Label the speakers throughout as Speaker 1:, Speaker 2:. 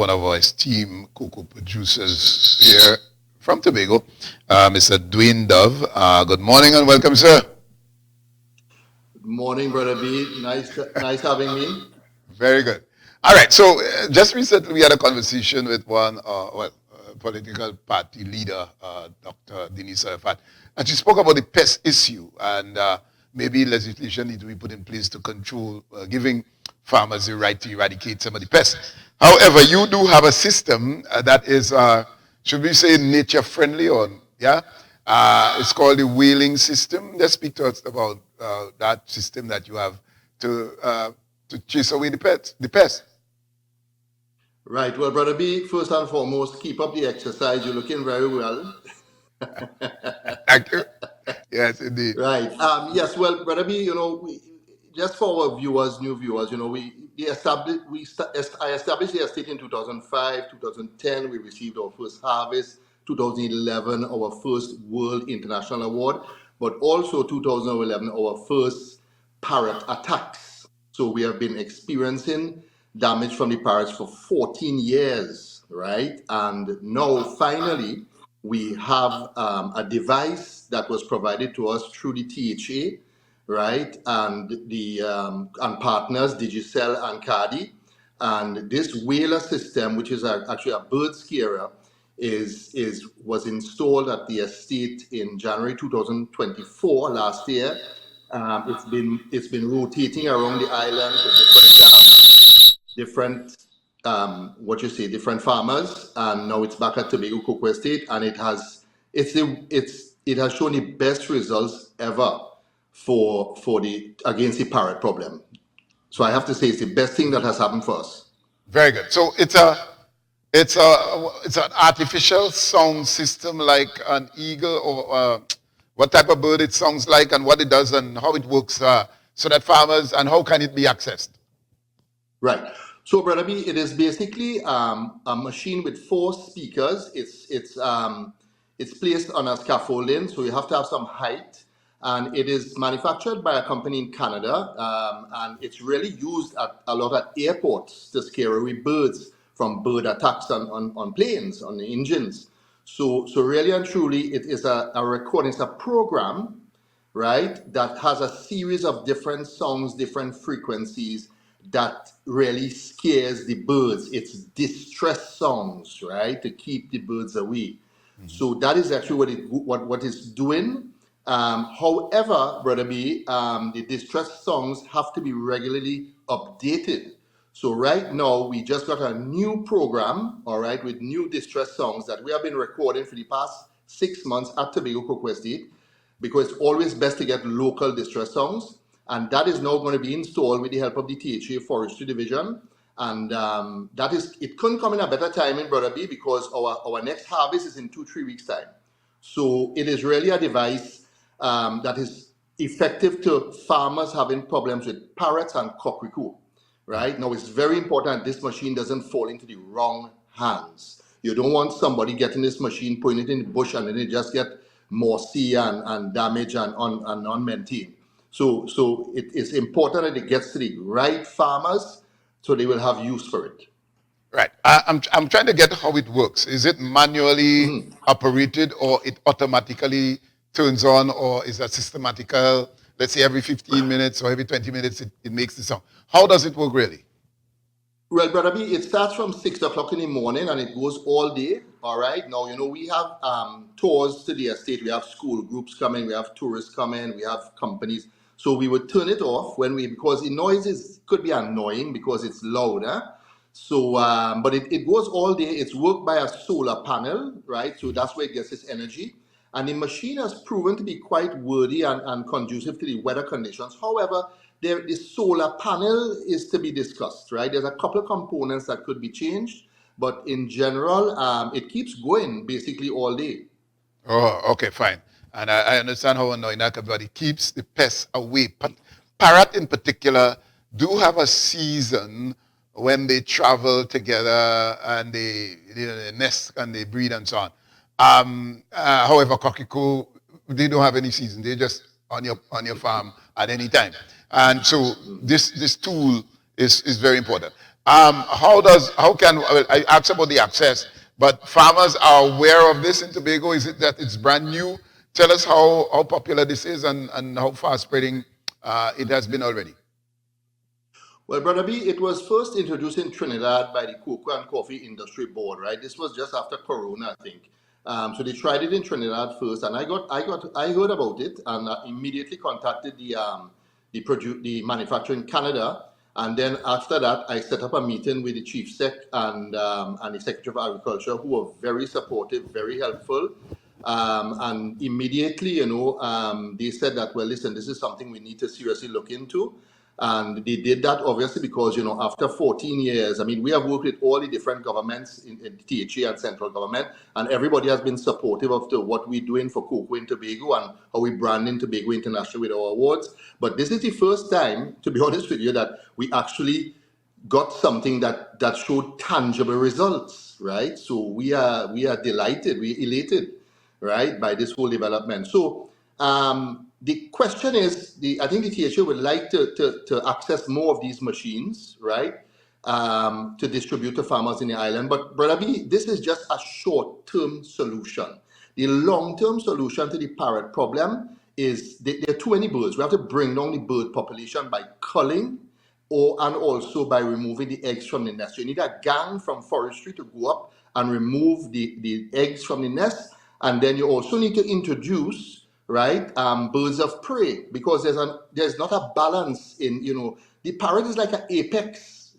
Speaker 1: one of our esteemed cocoa producers here from Tobago, Mr. Duane Dove. Good morning and welcome, sir.
Speaker 2: Good morning, Brother B. Nice having me.
Speaker 1: Very good. All right, so just recently we had a conversation with one political party leader, Dr. Denise Arafat, and she spoke about the pest issue and maybe legislation needs to be put in place to control, giving farmers the right to eradicate some of the pests. However, you do have a system that is, should we say, nature friendly, or yeah? It's called the whaling system. Let's speak to us about that system that you have to chase away the pests.
Speaker 2: Right. Well, Brother B, first and foremost, keep up the exercise. You're looking very well.
Speaker 1: Thank you. Yes, indeed.
Speaker 2: Right. Yes. Well, Brother B, just for our viewers, new viewers, I established the estate in 2005, 2010. We received our first harvest. 2011, our first World International Award, but also 2011, our first parrot attacks. So we have been experiencing damage from the parrots for 14 years, right? And now, finally, we have a device that was provided to us through the THA, right? And the and partners, Digicel and CARDI. And this Wailer system, which is actually a bird scarer, was installed at the estate in January 2024 last year. It's been rotating around the island to different farmers, and now it's back at Tobago Cocoa Estate, and it has shown the best results ever against the parrot problem. So I have to say it's the best thing that has happened for us.
Speaker 1: Very good. So it's an artificial sound system like an eagle, or what type of bird it sounds like and what it does and how it works, so that farmers, and how can it be accessed?
Speaker 2: Right. So, Brother B, it is basically a machine with 4 speakers. It's placed on a scaffolding, so you have to have some height. And it is manufactured by a company in Canada, and it's really used at a lot of airports to scare away birds from bird attacks on planes, on the engines. So really and truly, it is a recording. It's a program, right, that has a series of different songs, different frequencies that really scares the birds. It's distress songs, right, to keep the birds away. Mm-hmm. So that is actually what it's doing. However, Brother B, the distress songs have to be regularly updated. So right now, we just got a new program, all right, with new distress songs that we have been recording for the past 6 months at Tobago Cocoa Estate, because it's always best to get local distress songs. And that is now going to be installed with the help of the THA Forestry Division. And it couldn't come in a better timing, Brother B, because our next harvest is in 2-3 weeks' time. So it is really a device that is effective to farmers having problems with parrots and cocricos. Right? Now, it's very important this machine doesn't fall into the wrong hands. You don't want somebody getting this machine, putting it in the bush, and then it just get mossy and damaged and unmaintained. So it is important that it gets to the right farmers so they will have use for it.
Speaker 1: Right. I'm trying to get how it works. Is it manually operated, or it automatically turns on, or is that systematical? Let's say every 15 minutes or every 20 minutes it makes the sound. How does it work really?
Speaker 2: Well, Brother B, it starts from 6 o'clock in the morning and it goes all day. All right. Now, we have tours to the estate. We have school groups coming. We have tourists coming. We have companies. So we would turn it off because the noise could be annoying because it's loud. So, but it goes all day. It's worked by a solar panel, right? So that's where it gets its energy. And the machine has proven to be quite worthy and conducive to the weather conditions. However, the solar panel is to be discussed, right? There's a couple of components that could be changed, but in general, it keeps going basically all day.
Speaker 1: Oh, okay, fine. And I understand how annoying that can be, but it keeps the pests away. But parrot in particular do have a season when they travel together and they nest and they breed and so on. However, Cocrico, they don't have any season. They're just on your farm at any time. And so this tool is very important. How can, well, I asked about the access, but farmers are aware of this in Tobago? Is it that it's brand new? Tell us how popular this is and how fast spreading it has been already.
Speaker 2: Well, Brother B, it was first introduced in Trinidad by the Cocoa and Coffee Industry Board, right? This was just after Corona, I think. So they tried it in Trinidad first, and I heard about it, and immediately contacted the manufacturer in Canada, and then after that, I set up a meeting with the chief sec and the secretary of agriculture, who were very supportive, very helpful. And immediately, they said that, well, listen, this is something we need to seriously look into. And they did that obviously because, after 14 years, I mean, we have worked with all the different governments in THA and central government, and everybody has been supportive of what we're doing for cocoa in Tobago and how we brand in Tobago International with our awards. But this is the first time, to be honest with you, that we actually got something that showed tangible results, right? So we are delighted, we're elated, right, by this whole development. So the question is, I think the THA would like to access more of these machines, right, to distribute to farmers in the island. But Brother B, this is just a short-term solution. The long-term solution to the parrot problem is there are too many birds. We have to bring down the bird population by culling and also by removing the eggs from the nest. You need a gang from forestry to go up and remove the eggs from the nest. And then you also need to introduce, right, birds of prey, because there's not a balance in, the parrot is like an apex,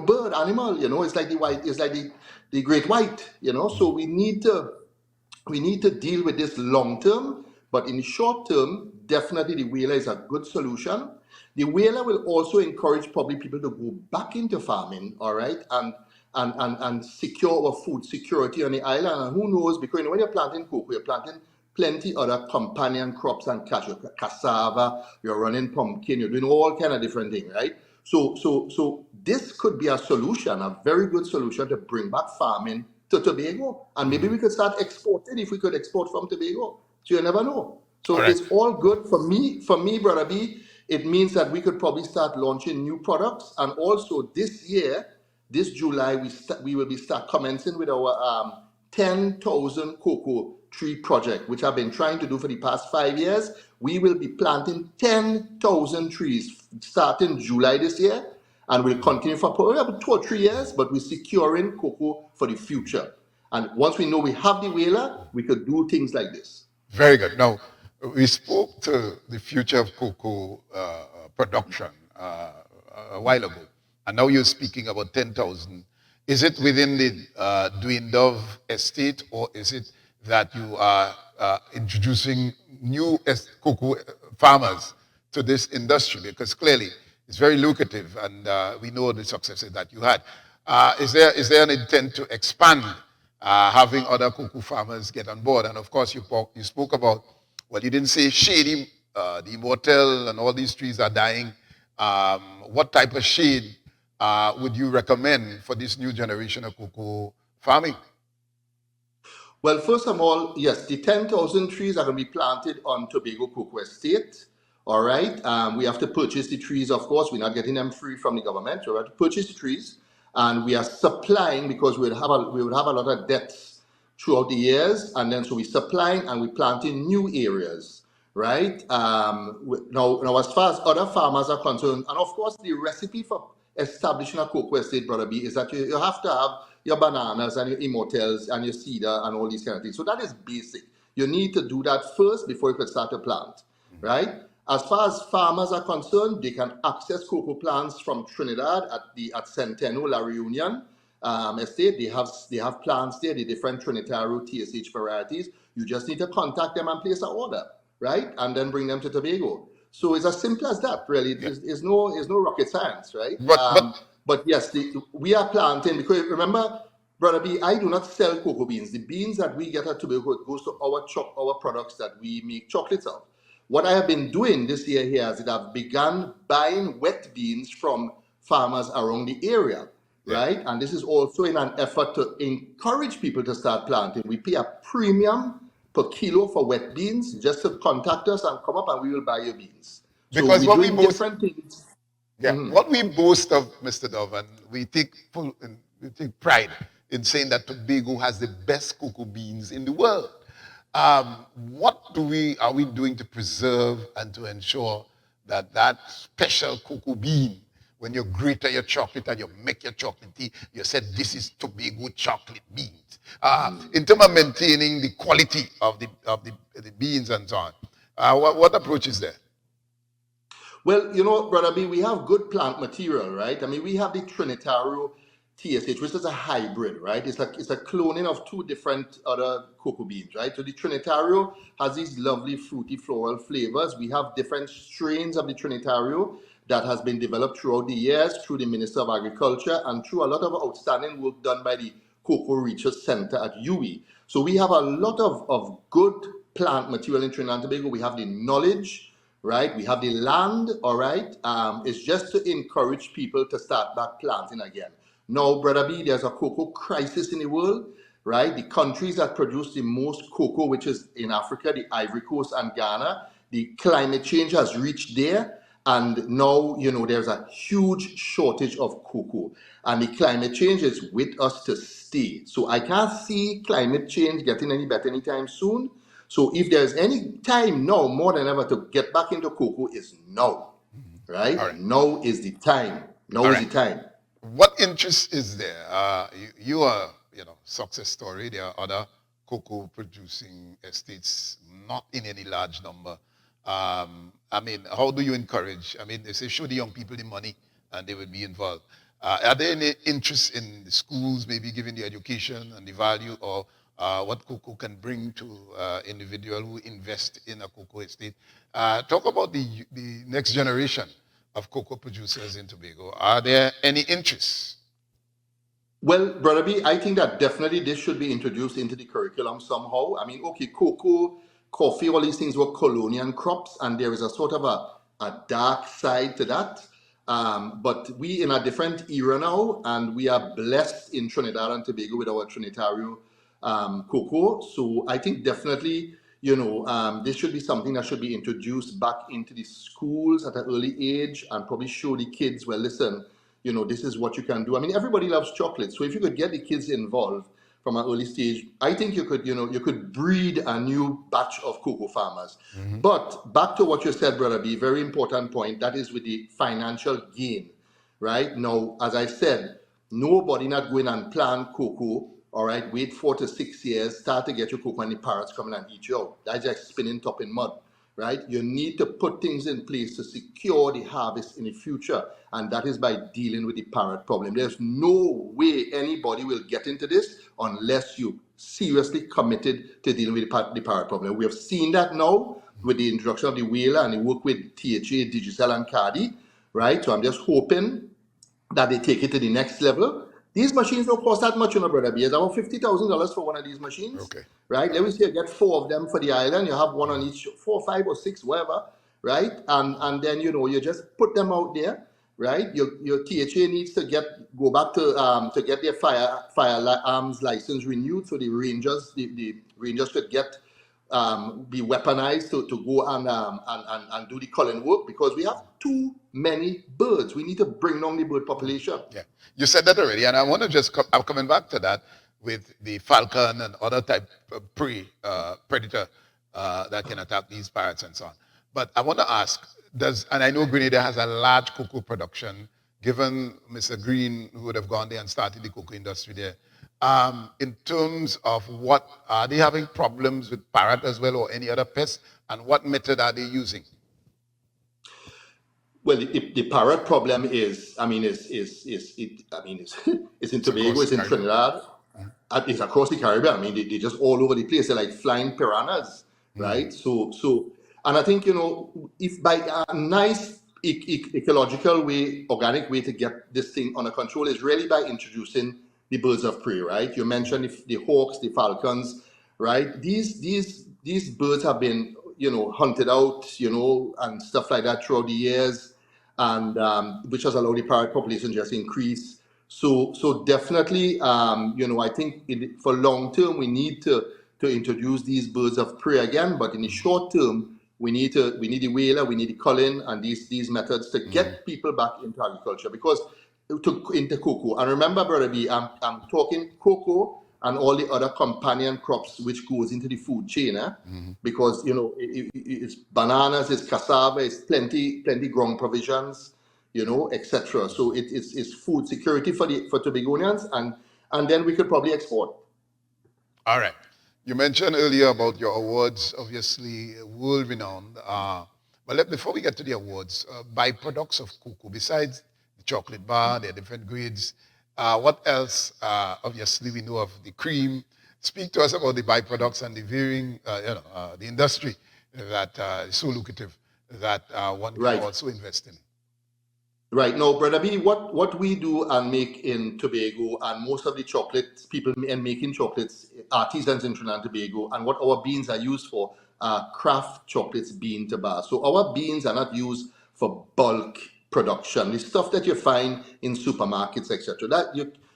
Speaker 2: bird animal, it's like the great white, so we need to deal with this long term, but in the short term, definitely the whaler is a good solution. The whaler will also encourage probably people to go back into farming, all right, and secure our food security on the island. And who knows, because when you're planting cocoa, you're planting plenty other companion crops and cassava, you're running pumpkin, you're doing all kind of different things, right? So this could be a solution, a very good solution to bring back farming to Tobago. And maybe we could start exporting if we could export from Tobago. So you never know. So
Speaker 1: right.
Speaker 2: It's all good for me, Brother B. It means that we could probably start launching new products. And also this year, this July, we will be commencing with our 10,000 cocoa tree project, which I've been trying to do for the past 5 years. We will be planting 10,000 trees starting July this year, and we'll continue for probably about 2 or 3 years, but we're securing cocoa for the future. And once we know we have the whaler, we could do things like this.
Speaker 1: Very good. Now, we spoke to the future of cocoa production a while ago, and now you're speaking about 10,000. Is it within the Duane Dove estate, or is it that you are introducing new cocoa farmers to this industry? Because clearly it's very lucrative, and we know the successes that you had. Is there an intent to expand, having other cocoa farmers get on board? And of course, you spoke about, well, you didn't say shady, the immortal and all these trees are dying. What type of shade would you recommend for this new generation of cocoa farming?
Speaker 2: Well, first of all, yes, the 10,000 trees are going to be planted on Tobago Cocoa Estate. All right. We have to purchase the trees, of course. We're not getting them free from the government. So we have to purchase the trees, and we are supplying, because we would have a lot of debts throughout the years, and then so we're supplying and we're planting new areas, right? Now, as far as other farmers are concerned, and of course, the recipe for establishing a cocoa estate, Brother B, is that you have to have your bananas and your immortals and your cedar and all these kind of things. So that is basic. You need to do that first before you can start to plant, right? As far as farmers are concerned, they can access cocoa plants from Trinidad at Centeno La Reunion estate. They have plants there, the different Trinitario TSH varieties. You just need to contact them and place an order, right? And then bring them to Tobago. So it's as simple as that, really. It's no rocket science, right? But yes, we are planting, because remember, Brother B, I do not sell cocoa beans. The beans that we get at Tobago goes to our products that we make chocolates of. What I have been doing this year here is that I've begun buying wet beans from farmers around the area, right? And this is also in an effort to encourage people to start planting. We pay a premium per kilo for wet beans. Just to contact us and come up and we will buy your beans.
Speaker 1: Because
Speaker 2: so we're doing different things.
Speaker 1: Yeah. What we boast of, Mr. Dove, and we take pride in saying that Tobago has the best cocoa beans in the world. What are we doing to preserve and to ensure that that special cocoa bean, when you grate your chocolate and you make your chocolate tea, you said this is Tobago chocolate beans. In terms of maintaining the quality of the beans and so on, what approach is there?
Speaker 2: Well, Brother B, we have good plant material, right? I mean, we have the Trinitario TSH, which is a hybrid, right? It's a cloning of two different other cocoa beans, right? So the Trinitario has these lovely fruity floral flavors. We have different strains of the Trinitario that has been developed throughout the years through the Minister of Agriculture and through a lot of outstanding work done by the Cocoa Research Center at Juby. So we have a lot of good plant material in Trinidad and Tobago. We have the knowledge, right? We have the land, all right? It's just to encourage people to start back planting again. Now, Brother B, there's a cocoa crisis in the world, right? The countries that produce the most cocoa, which is in Africa, the Ivory Coast and Ghana, the climate change has reached there. And now, there's a huge shortage of cocoa. And the climate change is with us to stay. So I can't see climate change getting any better anytime soon. So if there's any time now, more than ever, to get back into cocoa is now, right? Now is the time. Now is the time.
Speaker 1: What interest is there? You are, success story. There are other cocoa producing estates, not in any large number. I mean, how do you encourage? I mean, they say show the young people the money and they will be involved. Are there any interest in the schools, maybe giving the education and the value or what cocoa can bring to individual who invest in a cocoa estate? Talk about the next generation of cocoa producers in Tobago. Are there any interests?
Speaker 2: Well, Brother B, I think that definitely this should be introduced into the curriculum somehow. I mean, okay, cocoa, coffee, all these things were colonial crops, and there is a sort of a dark side to that. But we in a different era now, and we are blessed in Trinidad and Tobago with our Trinitario cocoa. So I think definitely, this should be something that should be introduced back into the schools at an early age and probably show the kids, well, listen, this is what you can do. I mean, everybody loves chocolate. So if you could get the kids involved from an early stage, I think you could breed a new batch of cocoa farmers. Mm-hmm. But back to what you said, Brother B, very important point, that is with the financial gain, right? Now, as I said, nobody not going and plant cocoa, all right, wait 4 to 6 years, start to get your cocoa and the parrots coming and eat you out. That's just spinning top in mud, right? You need to put things in place to secure the harvest in the future, and that is by dealing with the parrot problem. There's no way anybody will get into this unless you seriously committed to dealing with the parrot problem. We have seen that now with the introduction of the Wailer and the work with THA, Digicel, and CARDI, right? So I'm just hoping that they take it to the next level. These machines don't cost that much, Brother B. It's about $50,000 for one of these machines. Okay. Right? Let me say you get 4 of them for the island. You have one on each, 4, 5, or 6, whatever. Right? And then, you just put them out there. Right? Your THA needs to go back to get their firearms license renewed, so the rangers could be weaponized to go and do the culling work, because we have too many birds. We need to bring down the bird population.
Speaker 1: Yeah, you said that already, and I want to I'm coming back to that with the falcon and other type of predator that can attack these parrots and so on. But I want to ask, and I know Grenada has a large cocoa production, given Mr. Green, who would have gone there and started the cocoa industry there. In terms of what, are they having problems with parrot as well or any other pests, and what method are they using?
Speaker 2: Well, the parrot problem is in Tobago, it's in Trinidad, it's across the Caribbean. I mean, they're just all over the place. They're like flying piranhas, right? So, and I think, if by a nice ecological way, organic way to get this thing under control is really by introducing the birds of prey, right? You mentioned the hawks, the falcons, right? These birds have been, hunted out, and stuff like that throughout the years, and which has allowed the parrot population just increase. So definitely, I think for long term we need to introduce these birds of prey again. But in the short term, we need the Wailer, we need the culling, and these methods to get people back into agriculture because into cocoa. And remember, Brother B, I'm talking cocoa and all the other companion crops which goes into the food chain, because it's bananas, it's cassava, it's plenty ground provisions, etc. So it's food security for Tobagonians, and then we could probably export.
Speaker 1: All right. You mentioned earlier about your awards, obviously world-renowned. But before we get to the awards, byproducts of cocoa, besides the chocolate bar, there are different grades. What else? Obviously, we know of the cream. Speak to us about the byproducts and the varying, the industry that is so lucrative that one can also invest in.
Speaker 2: Right. Now, Brother B, what we do and make in Tobago, and most of the chocolates, people making chocolates, artisans in Trinidad and Tobago, and what our beans are used for, are craft chocolates bean to bar. So our beans are not used for bulk production. The stuff that you find in supermarkets, etc. That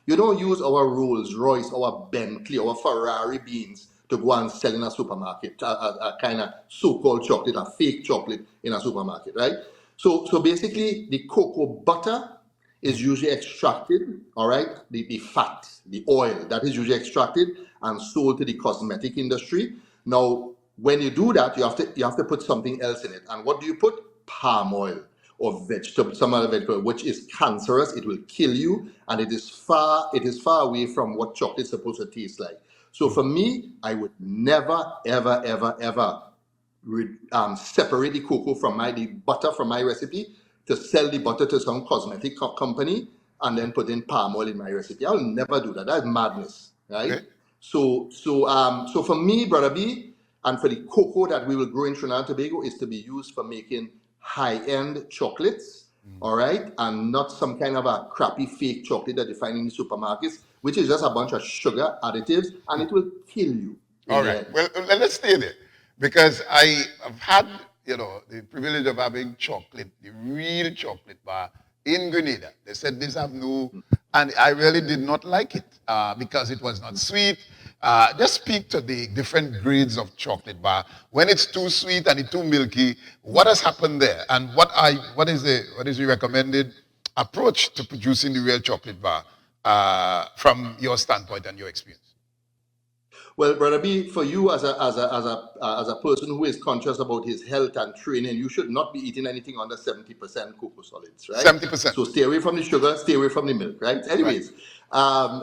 Speaker 2: you don't use our Rolls Royce, our Bentley, our Ferrari beans to go and sell in a supermarket, a kind of so-called chocolate, a fake chocolate in a supermarket, right? So basically, the cocoa butter is usually extracted, all right? The fat, the oil, that is usually extracted and sold to the cosmetic industry. Now, when you do that, you have to put something else in it. And what do you put? Palm oil or vegetable, some other vegetable, which is cancerous. It will kill you, and it is far away from what chocolate is supposed to taste like. So for me, I would never, ever, ever, ever separate the cocoa from the butter from my recipe to sell the butter to some cosmetic company and then put in palm oil in my recipe. I'll never do that. That's madness, right? Okay. So for me, Brother B, and for the cocoa that we will grow in Trinidad and Tobago is to be used for making high-end chocolates, all right, and not some kind of a crappy fake chocolate that you find in the supermarkets, which is just a bunch of sugar additives, and it will kill you.
Speaker 1: All right. Well, let's stay there. Because I have had, the privilege of having chocolate, the real chocolate bar in Grenada. They said this have no, and I really did not like it because it was not sweet. Just speak to the different grades of chocolate bar. When it's too sweet and it's too milky, what has happened there? And what is the recommended approach to producing the real chocolate bar from your standpoint and your experience?
Speaker 2: Well, Brother B, for you as a person who is conscious about his health and training, you should not be eating anything under 70% cocoa solids, right?
Speaker 1: 70%.
Speaker 2: So stay away from the sugar, stay away from the milk, right? Anyways, right.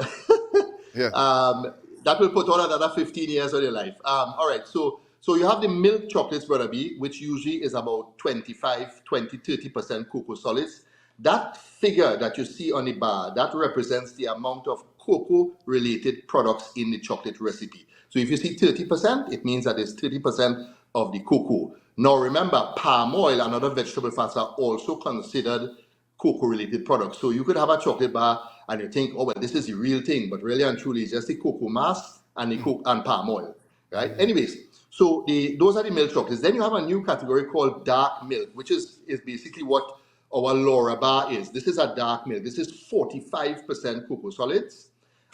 Speaker 2: That will put on another 15 years of your life. All right, so you have the milk chocolates, Brother B, which usually is about 30% cocoa solids. That figure that you see on the bar, that represents the amount of cocoa-related products in the chocolate recipe. So if you see 30%, it means that it's 30% of the cocoa. Now remember, palm oil and other vegetable fats are also considered cocoa-related products. So you could have a chocolate bar and you think, oh, well, this is the real thing, but really and truly it's just the cocoa mass and the and palm oil, right? Anyways, so those are the milk chocolates. Then you have a new category called dark milk, which is basically what our Laura bar is. This is a dark milk. This is 45% cocoa solids.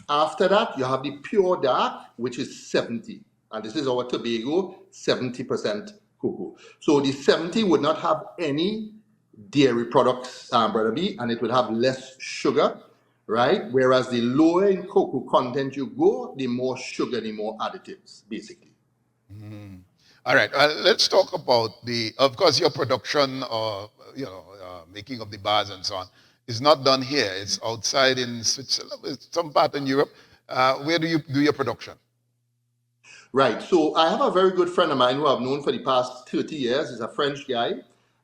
Speaker 2: After that, you have the pure dark, which is 70. And this is our Tobago, 70% cocoa. So the 70 would not have any dairy products, Brother B, and it would have less sugar, right? Whereas the lower in cocoa content you go, the more sugar, the more additives, basically.
Speaker 1: Mm. All right, let's talk about of course, your production or, making of the bars and so on is not done here. It's outside in Switzerland, some part in Europe. Where do you do your production?
Speaker 2: Right. So I have a very good friend of mine who I've known for the past 30 years. He's a French guy.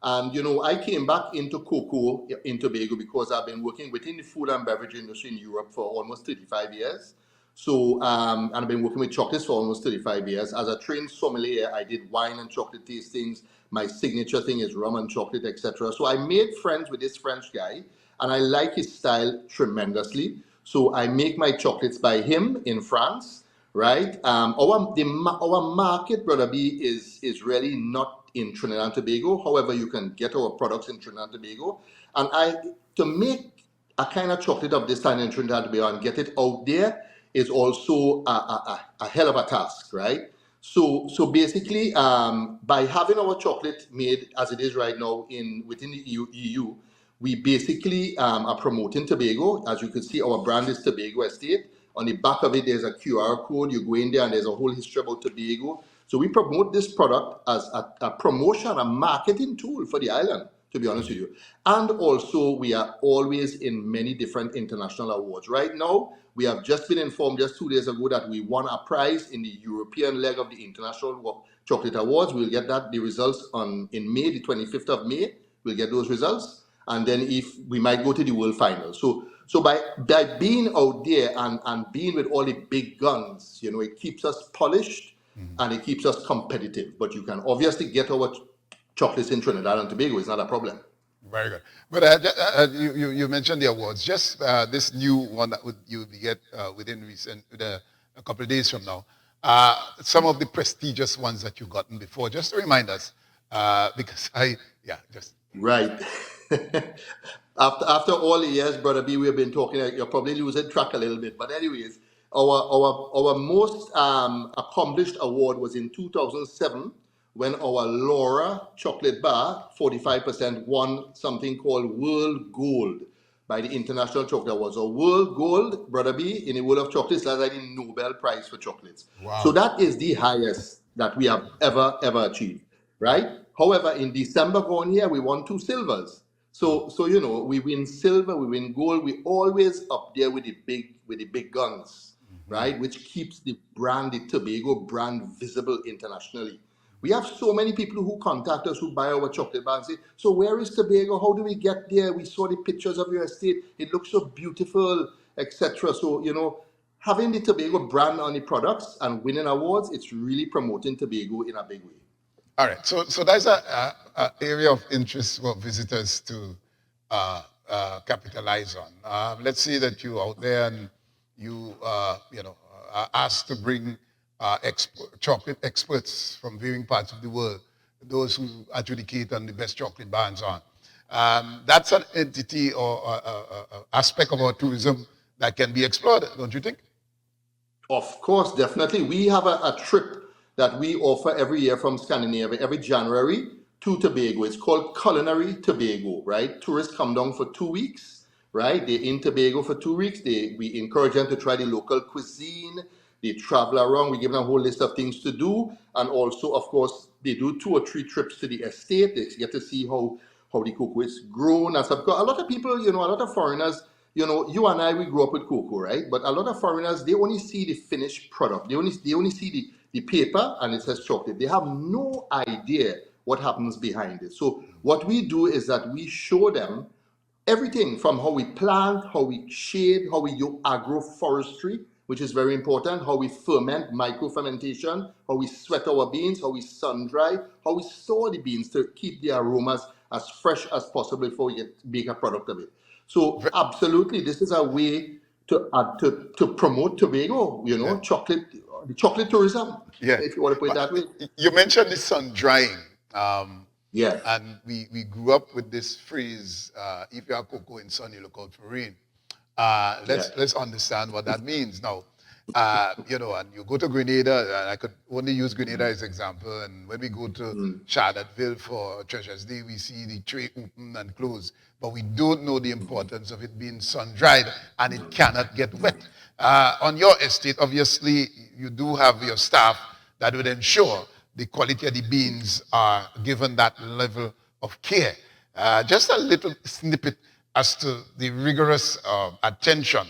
Speaker 2: And, I came back into cocoa in Tobago because I've been working within the food and beverage industry in Europe for almost 35 years. So, and I've been working with chocolates for almost 35 years. As a trained sommelier, I did wine and chocolate tastings. My signature thing is rum and chocolate, etc. So I made friends with this French guy, and I like his style tremendously. So I make my chocolates by him in France, right? Our market, Brother B, is really not in Trinidad and Tobago. However, you can get our products in Trinidad and Tobago. And to make a kind of chocolate of this kind in Trinidad and Tobago and get it out there is also a hell of a task, right? So basically, by having our chocolate made as it is right now within the EU, we basically are promoting Tobago. As you can see, our brand is Tobago Estate. On the back of it, there's a QR code. You go in there and there's a whole history about Tobago. So we promote this product as a promotion, a marketing tool for the island, to be honest with you. And also, we are always in many different international awards. Right now, we have just been informed just 2 days ago that we won a prize in the European leg of the International Chocolate Awards. We'll get the results in May, the 25th of May. We'll get those results. And then if we might go to the world final. So by being out there and being with all the big guns, it keeps us polished and it keeps us competitive. But you can obviously get our chocolates in Trinidad and Tobago. It's not a problem.
Speaker 1: Very good. But you mentioned the awards. Just this new one that you will get within a couple of days from now. Some of the prestigious ones that you've gotten before. Just to remind us, because
Speaker 2: Right. After all the years, Brother B, we've been talking. You're probably losing track a little bit, but anyways, our most accomplished award was in 2007 when our Laura chocolate bar 45% won something called World Gold by the International Chocolate Awards. So World Gold, Brother B, in the world of chocolates, that's like the Nobel Prize for chocolates.
Speaker 1: Wow.
Speaker 2: So that is the highest that we have ever achieved, right? However, in December going here, we won 2 silvers. So we win silver, we win gold. We always up there with the big guns, right? Which keeps the Tobago brand visible internationally. We have so many people who contact us who buy our chocolate bar and say, so where is Tobago? How do we get there? We saw the pictures of your estate. It looks so beautiful, etc. So, having the Tobago brand on the products and winning awards, it's really promoting Tobago in a big way.
Speaker 1: All right, so that's an area of interest for visitors to capitalize on. Let's say that you're out there and you are asked to bring chocolate experts from varying parts of the world, those who adjudicate on the best chocolate bar and so on. That's an entity or aspect of our tourism that can be explored, don't you think?
Speaker 2: Of course, definitely. We have a trip that we offer every year from Scandinavia, every January to Tobago. It's called Culinary Tobago, right? Tourists come down for 2 weeks, right? They're in Tobago for 2 weeks. We encourage them to try the local cuisine. They travel around. We give them a whole list of things to do. And also, of course, they do 2 or 3 trips to the estate. They get to see how the cocoa is grown and stuff. A lot of people, a lot of foreigners, you and I, we grew up with cocoa, right? But a lot of foreigners, they only see the finished product. They only see the paper and it says chocolate. They have no idea what happens behind it. So what we do is that we show them everything from how we plant, how we shade, how we do agroforestry, which is very important, how we ferment, micro-fermentation, how we sweat our beans, how we sun-dry, how we store the beans to keep the aromas as fresh as possible before we make a product of it. So absolutely, this is a way to promote Tobago, chocolate tourism, if you want to put it that way.
Speaker 1: You mentioned the sun drying.
Speaker 2: Yeah.
Speaker 1: And we grew up with this phrase, if you have cocoa in sun, you look out for rain. Let's understand what that means now. And you go to Grenada, and I could only use Grenada as example, and when we go to Charlottesville for Treasures Day, we see the tray open and close, but we don't know the importance of it being sun-dried, and it cannot get wet. On your estate, obviously, you do have your staff that would ensure the quality of the beans are given that level of care. Just a little snippet as to the rigorous attention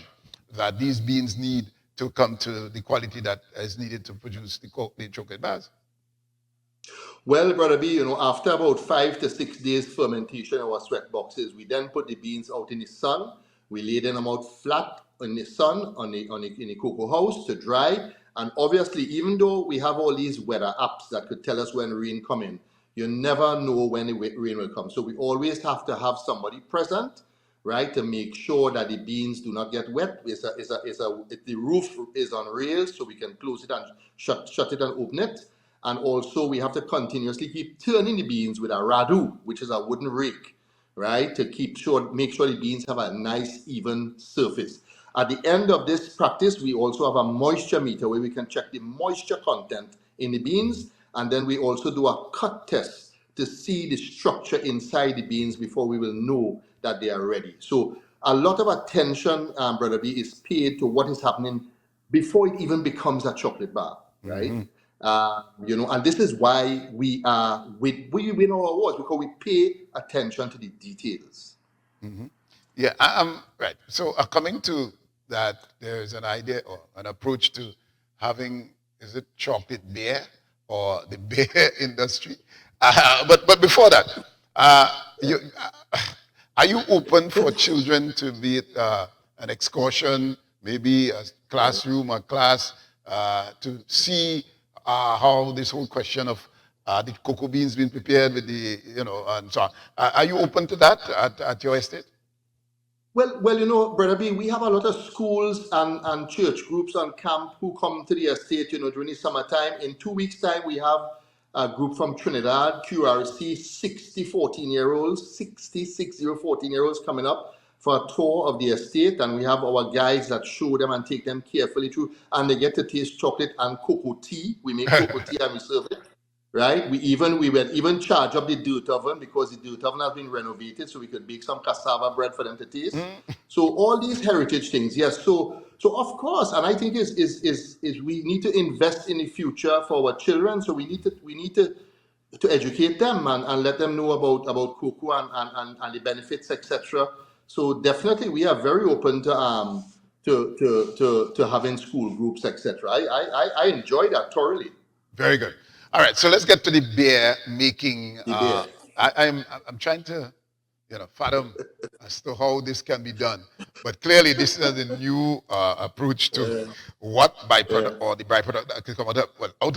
Speaker 1: that these beans need to come to the quality that is needed to produce the chocolate bars.
Speaker 2: Well, Brother B, after about 5 to 6 days fermentation in our sweat boxes, we then put the beans out in the sun. We lay them out flat in the sun in the cocoa house to dry. And obviously, even though we have all these weather apps that could tell us when rain coming, you never know when the rain will come. So we always have to have somebody present, right, to make sure that the beans do not get wet. The roof is on rails, so we can close it and shut it and open it. And also, we have to continuously keep turning the beans with a radu, which is a wooden rake, right, to make sure the beans have a nice, even surface. At the end of this practice, we also have a moisture meter where we can check the moisture content in the beans, and then we also do a cut test to see the structure inside the beans before we will know that they are ready. So a lot of attention, Brother B, is paid to what is happening before it even becomes a chocolate bar, right? And this is why we win our awards, because we pay attention to the details.
Speaker 1: Yeah, right. So coming to that, there's an idea or an approach to having, is it chocolate beer or the beer industry? But before that, are you open for children to be at an excursion, maybe a classroom or class, to see how this whole question of the cocoa beans being prepared with the, and so on. Are you open to that at your estate?
Speaker 2: Well, Brother B, we have a lot of schools and church groups on camp who come to the estate, during the summertime. In 2 weeks' time, we have a group from Trinidad, QRC, 60 14-year-olds, 60 14-year-olds coming up for a tour of the estate. And we have our guides that show them and take them carefully through. And they get to taste chocolate and cocoa tea. We make cocoa tea and we serve it. Right? We even charge up the dirt oven, because the dirt oven has been renovated, so we could bake some cassava bread for them to taste. So all these heritage things, yes. So of course, and I think is we need to invest in the future for our children. So we need to educate them and let them know about cocoa and the benefits, etc. So definitely, we are very open to having school groups, etc. I enjoy that thoroughly.
Speaker 1: Very good. All right, so let's get to the beer making.
Speaker 2: The beer.
Speaker 1: I'm trying to, fathom as to how this can be done. But clearly, this is a new approach to what byproduct or the byproduct that can come out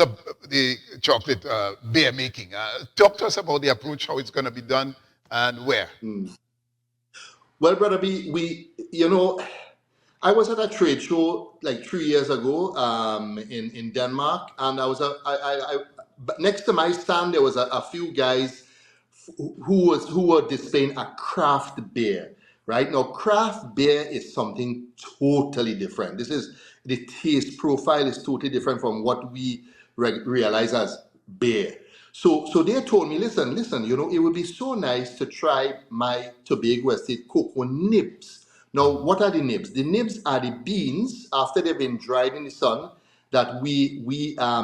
Speaker 1: of the chocolate beer making. Talk to us about the approach, how it's going to be done, and where.
Speaker 2: Well, Brother B, I was at a trade show like 3 years ago in Denmark, and but next to my stand there was a few guys who were displaying a craft beer. Right now, craft beer is something totally different. The taste profile is totally different from what we realize as beer. So they told me, listen, it would be so nice to try my Tobago Estate cocoa nibs. Now, what are the nibs? The nibs are the beans after they've been dried in the sun that we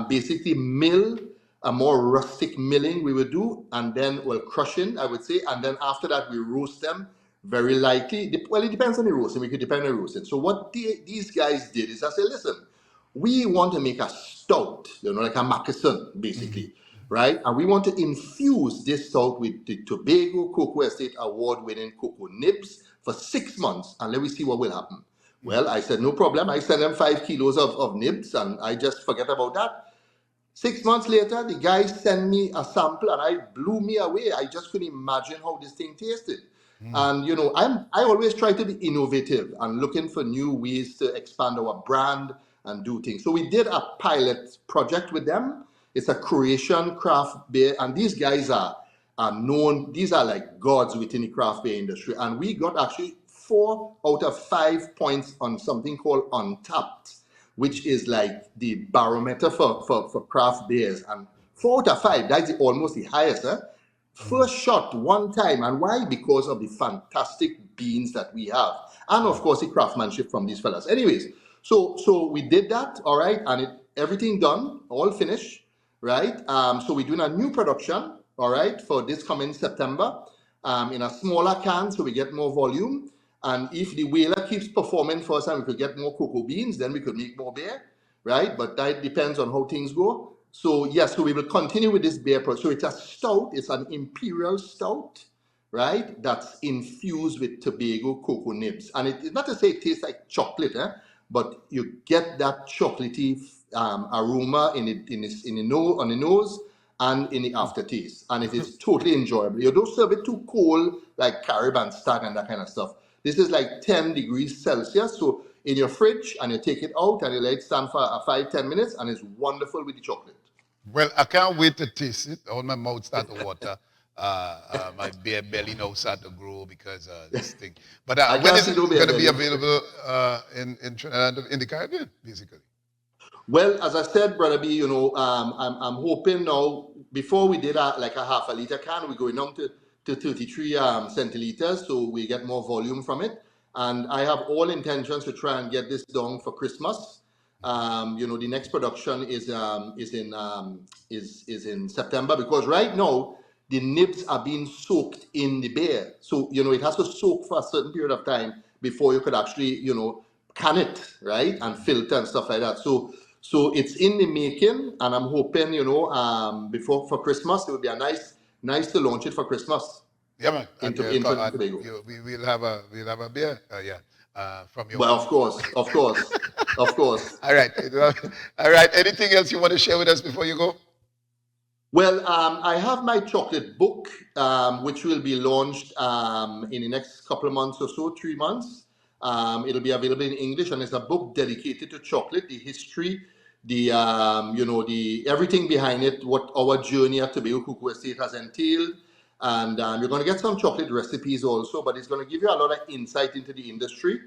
Speaker 2: basically mill, a more rustic milling we would do, and then, crushing, I would say, and then after that we roast them very lightly. Well, it depends on the roasting. We could depend on the roasting. So what these guys did is I said, listen, we want to make a stout, like a moccasin, basically, right? And we want to infuse this stout with the Tobago Cocoa Estate award-winning cocoa nibs for 6 months, and let me see what will happen. Well, I said, no problem. I sent them 5 kilos of nibs, and I just forget about that. 6 months later, the guys sent me a sample, and I blew me away. I just couldn't imagine how this thing tasted. And I always try to be innovative and looking for new ways to expand our brand and do things. So we did a pilot project with them. It's a Croatian craft beer, and these guys are known. These are like gods within the craft beer industry, and we got actually 4 out of 5 points on something called Untapped, which is like the barometer for craft beers. And 4 out of 5, that's almost the highest. First shot, one time. And why? Because of the fantastic beans that we have. And of course, the craftsmanship from these fellas. Anyways, so we did that, all right, and everything done, all finished, right? So we're doing a new production, all right, for this coming September, in a smaller can, so we get more volume. And if the Wailer keeps performing for us and we could get more cocoa beans, then we could make more beer, right? But that depends on how things go. So yes, so we will continue with this beer process. So it's a stout, it's an imperial stout, right? That's infused with Tobago cocoa nibs. And it's not to say it tastes like chocolate, but you get that chocolatey aroma on the nose and in the aftertaste. And it is totally enjoyable. You don't serve it too cold like Carib and Stag and that kind of stuff. This is like 10 degrees Celsius. So in your fridge, and you take it out and you let it stand for 5-10 minutes, and it's wonderful with the chocolate.
Speaker 1: Well, I can't wait to taste it. All my mouth start to water. My beer belly now start to grow because this thing. But when is it going to be available in Trinidad, in the Caribbean, basically?
Speaker 2: Well, as I said, Brother B, I'm hoping now, before we did like a half a liter can, we're going down to 33 centiliters, so we get more volume from it. And I have all intentions to try and get this done for Christmas. The next production is in September, because right now the nibs are being soaked in the beer. So, it has to soak for a certain period of time before you could actually, can it, right? And filter and stuff like that. So it's in the making, and I'm hoping, before for Christmas, it would be nice to launch it for Christmas.
Speaker 1: Yeah, man.
Speaker 2: In
Speaker 1: And
Speaker 2: Tobago.
Speaker 1: we'll have a beer. From your.
Speaker 2: Well, of course.
Speaker 1: All right. All right. Anything else you want to share with us before you go?
Speaker 2: Well, I have my chocolate book, which will be launched in the next couple of months or so, 3 months. It'll be available in English, and it's a book dedicated to chocolate, the history, the everything behind it, what our journey at Tobago Cocoa Estate has entailed. And you're going to get some chocolate recipes also, but it's going to give you a lot of insight into the industry.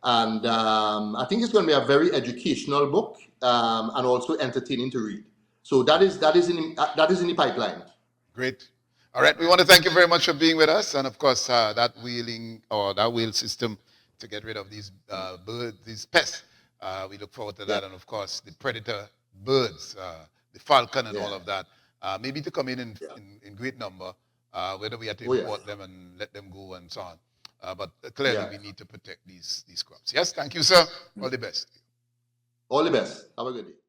Speaker 2: And I think it's going to be a very educational book, and also entertaining to read. So that is in the pipeline.
Speaker 1: Great. All right. We want to thank you very much for being with us, and of course that wheel system to get rid of these birds, these pests. We look forward to that, and of course the predator birds, the falcon, and all of that. Maybe to come in great number. Whether we have to import them and let them go and so on. But clearly we need to protect these crops. Yes, thank you, sir. All the best.
Speaker 2: All the best. Have a good day.